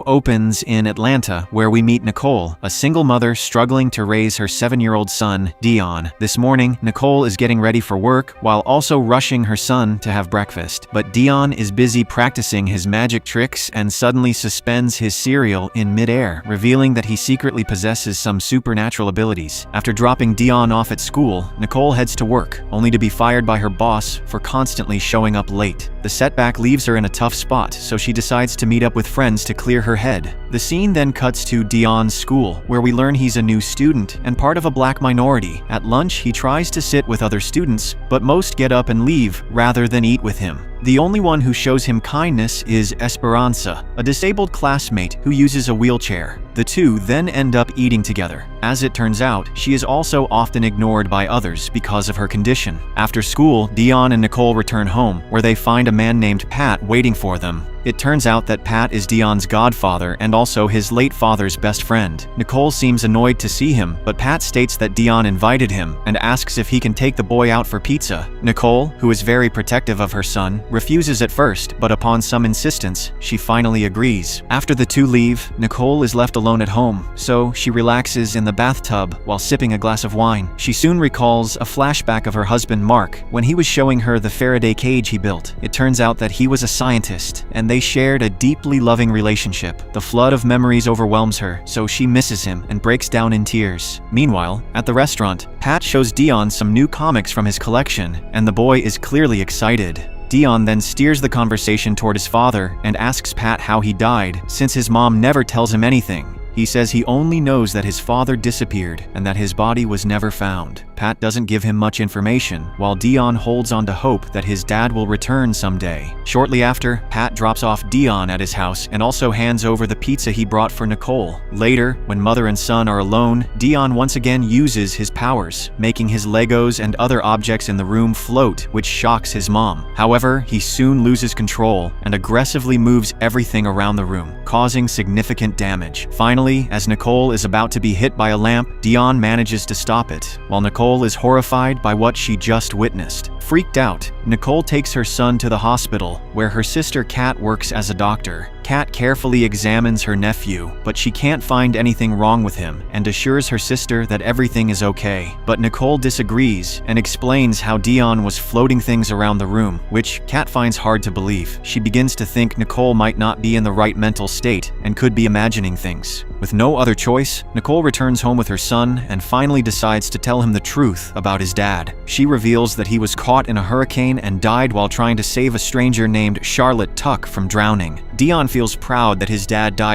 Opens in Atlanta, where we meet Nicole, a single mother struggling to raise her 7-year-old son, Dion. This morning, Nicole is getting ready for work while also rushing her son to have breakfast. But Dion is busy practicing his magic tricks and suddenly suspends his cereal in midair, revealing that he secretly possesses some supernatural abilities. After dropping Dion off at school, Nicole heads to work, only to be fired by her boss for constantly showing up late. The setback leaves her in a tough spot, so she decides to meet up with friends to clear her head. The scene then cuts to Dion's school, where we learn he's a new student and part of a black minority. At lunch, he tries to sit with other students, but most get up and leave rather than eat with him. The only one who shows him kindness is Esperanza, a disabled classmate who uses a wheelchair. The two then end up eating together. As it turns out, she is also often ignored by others because of her condition. After school, Dion and Nicole return home, where they find a man named Pat waiting for them. It turns out that Pat is Dion's godfather and also his late father's best friend. Nicole seems annoyed to see him, but Pat states that Dion invited him and asks if he can take the boy out for pizza. Nicole, who is very protective of her son, refuses at first, but upon some insistence, she finally agrees. After the two leave, Nicole is left alone at home, so she relaxes in the bathtub while sipping a glass of wine. She soon recalls a flashback of her husband Mark when he was showing her the Faraday cage he built. It turns out that he was a scientist, and they shared a deeply loving relationship. The flood of memories overwhelms her, so she misses him and breaks down in tears. Meanwhile, at the restaurant, Pat shows Dion some new comics from his collection, and the boy is clearly excited. Dion then steers the conversation toward his father and asks Pat how he died, since his mom never tells him anything. He says he only knows that his father disappeared and that his body was never found. Pat doesn't give him much information, while Dion holds on to hope that his dad will return someday. Shortly after, Pat drops off Dion at his house and also hands over the pizza he brought for Nicole. Later, when mother and son are alone, Dion once again uses his powers, making his Legos and other objects in the room float, which shocks his mom. However, he soon loses control and aggressively moves everything around the room, causing significant damage. Finally, as Nicole is about to be hit by a lamp, Dion manages to stop it, while Nicole is horrified by what she just witnessed. Freaked out, Nicole takes her son to the hospital, where her sister Kat works as a doctor. Kat carefully examines her nephew, but she can't find anything wrong with him and assures her sister that everything is okay. But Nicole disagrees and explains how Dion was floating things around the room, which Kat finds hard to believe. She begins to think Nicole might not be in the right mental state and could be imagining things. With no other choice, Nicole returns home with her son and finally decides to tell him the truth about his dad. She reveals that he was caught in a hurricane and died while trying to save a stranger named Charlotte Tuck from drowning. Dion feels proud that his dad died